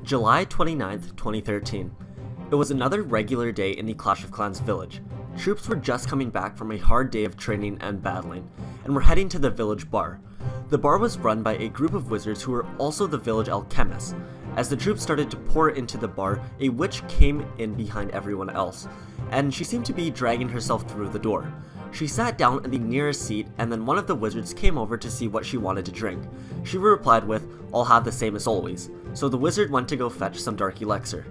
July 29th, 2013. It was another regular day in the Clash of Clans village. Troops were just coming back from a hard day of training and battling, and were heading to the village bar. The bar was run by a group of wizards who were also the village alchemists. As the troops started to pour into the bar, a witch came in behind everyone else, and she seemed to be dragging herself through the door. She sat down in the nearest seat, and then one of the wizards came over to see what she wanted to drink. She replied with, "I'll have the same as always." So the wizard went to go fetch some dark elixir.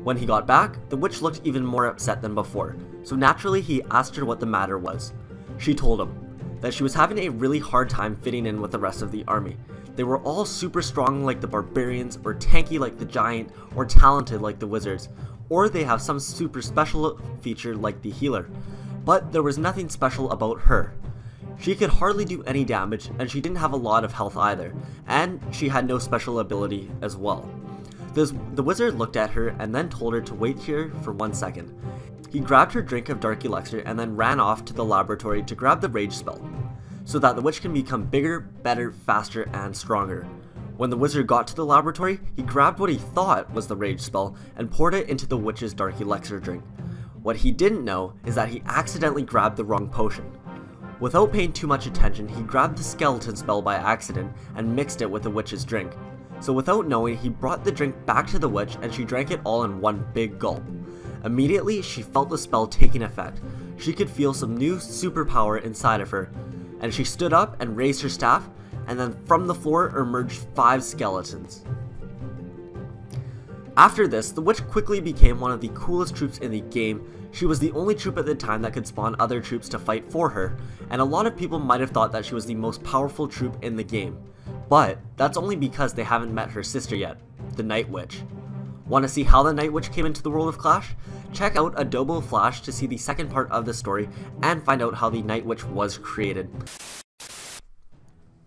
When he got back, the witch looked even more upset than before, so naturally he asked her what the matter was. She told him that she was having a really hard time fitting in with the rest of the army. They were all super strong like the barbarians, or tanky like the giant, or talented like the wizards, or they have some super special feature like the healer. But there was nothing special about her. She could hardly do any damage, and she didn't have a lot of health either, and she had no special ability as well. The wizard looked at her and then told her to wait here for 1 second. He grabbed her drink of dark elixir and then ran off to the laboratory to grab the rage spell, so that the witch can become bigger, better, faster, and stronger. When the wizard got to the laboratory, he grabbed what he thought was the rage spell and poured it into the witch's dark elixir drink. What he didn't know is that he accidentally grabbed the wrong potion. Without paying too much attention, he grabbed the skeleton spell by accident and mixed it with the witch's drink. So without knowing, he brought the drink back to the witch and she drank it all in one big gulp. Immediately, she felt the spell taking effect. She could feel some new superpower inside of her, and she stood up and raised her staff, and then from the floor emerged 5 skeletons. After this, the witch quickly became one of the coolest troops in the game. She was the only troop at the time that could spawn other troops to fight for her, and a lot of people might have thought that she was the most powerful troop in the game. But that's only because they haven't met her sister yet, the Night Witch. Want to see how the Night Witch came into the world of Clash? Check out Adobo Flash to see the second part of the story and find out how the Night Witch was created.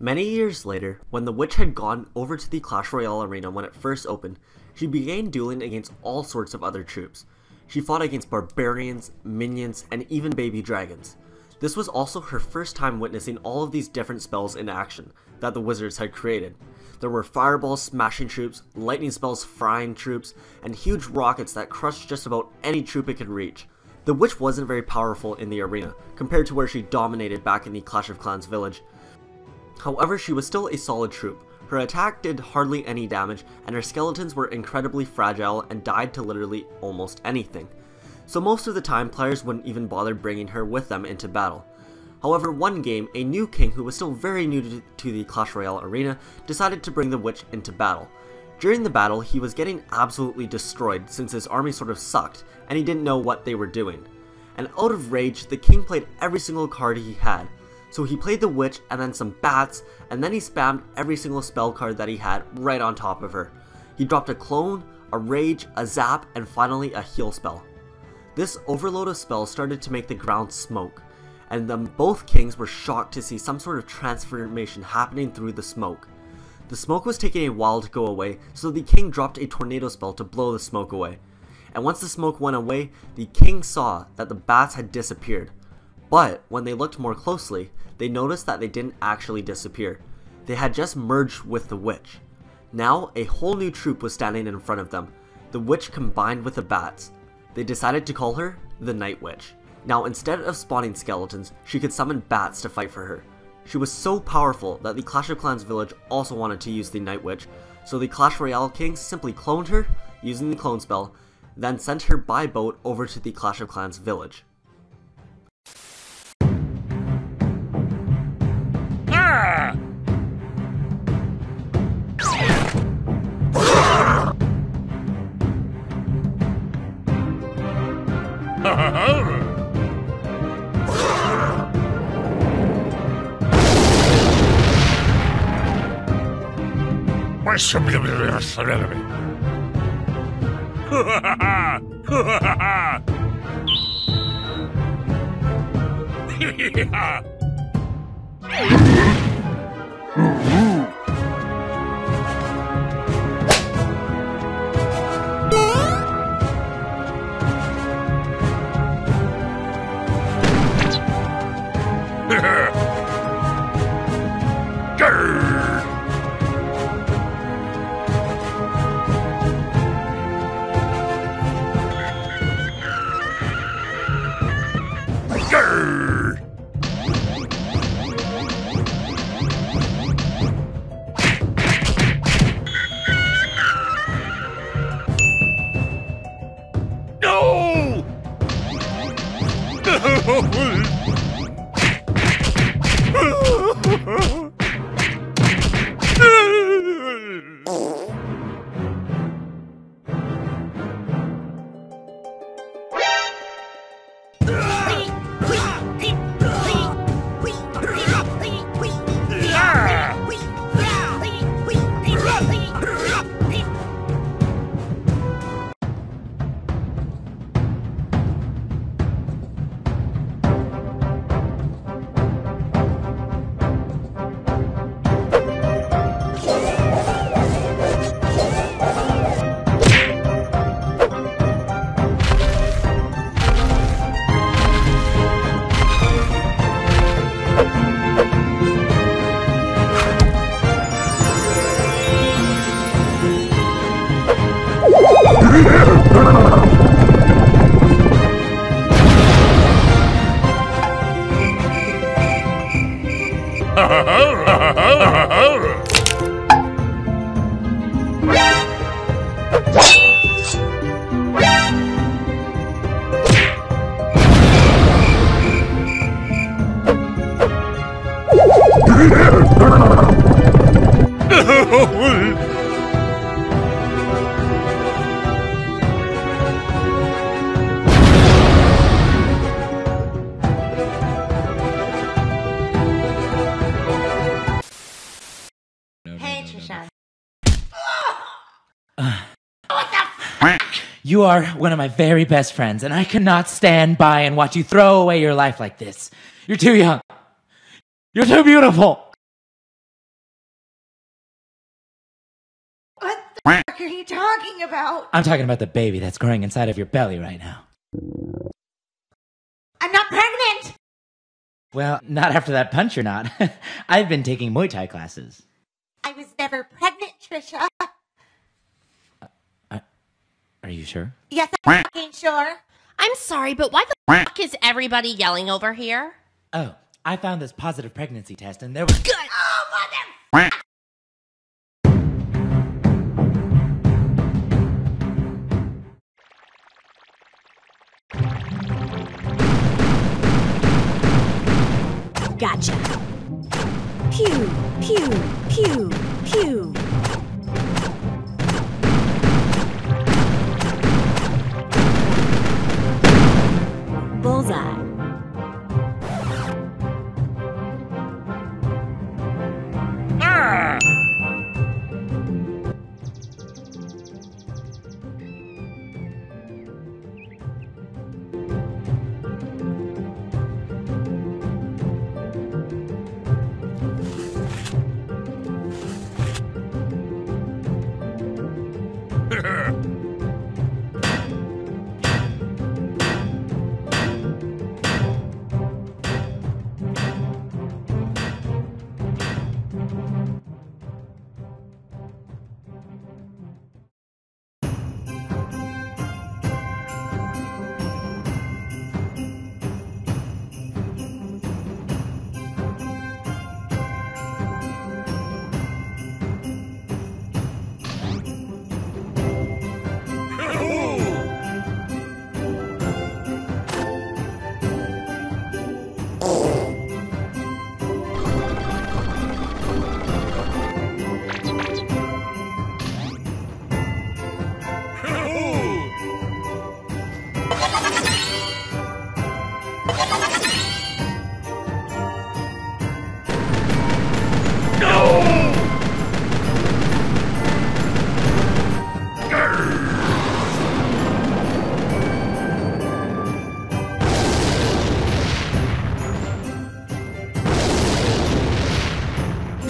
Many years later, when the witch had gone over to the Clash Royale arena when it first opened, she began dueling against all sorts of other troops. She fought against barbarians, minions, and even baby dragons. This was also her first time witnessing all of these different spells in action that the wizards had created. There were fireballs smashing troops, lightning spells frying troops, and huge rockets that crushed just about any troop it could reach. The witch wasn't very powerful in the arena, compared to where she dominated back in the Clash of Clans village. However, she was still a solid troop. Her attack did hardly any damage, and her skeletons were incredibly fragile and died to literally almost anything. So most of the time, players wouldn't even bother bringing her with them into battle. However, one game, a new king who was still very new to the Clash Royale arena decided to bring the witch into battle. During the battle, he was getting absolutely destroyed since his army sort of sucked, and he didn't know what they were doing. And out of rage, the king played every single card he had. So he played the witch and then some bats, and then he spammed every single spell card that he had right on top of her. He dropped a clone, a rage, a zap, and finally a heal spell. This overload of spells started to make the ground smoke, and then both kings were shocked to see some sort of transformation happening through the smoke. The smoke was taking a while to go away, so the king dropped a tornado spell to blow the smoke away. And once the smoke went away, the king saw that the bats had disappeared. But when they looked more closely, they noticed that they didn't actually disappear. They had just merged with the witch. Now, a whole new troop was standing in front of them, the witch combined with the bats. They decided to call her the Night Witch. Now, instead of spawning skeletons, she could summon bats to fight for her. She was so powerful that the Clash of Clans village also wanted to use the Night Witch, so the Clash Royale kings simply cloned her, using the clone spell, then sent her by boat over to the Clash of Clans village. Trisha. You are one of my very best friends, and I cannot stand by and watch you throw away your life like this. You're too young. You're too beautiful. What the fuck are you talking about? I'm talking about the baby that's growing inside of your belly right now. I'm not pregnant! Well, not after that punch you're not. I've been taking Muay Thai classes. I was never pregnant, Trisha. Are you sure? Yes, I'm fucking sure. I'm sorry, but why the fuck is everybody yelling over here? Oh, I found this positive pregnancy test and there was... Good! Oh, mother... Gotcha. Pew, pew, pew, pew. Bullseye.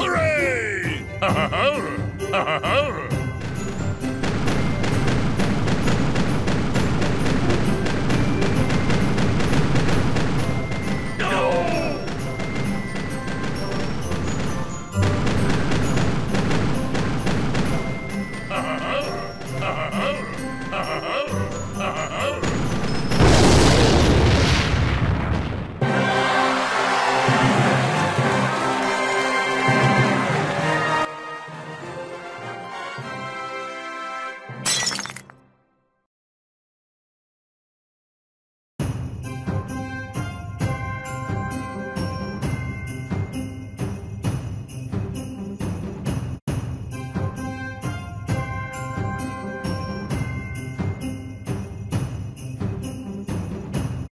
Hooray!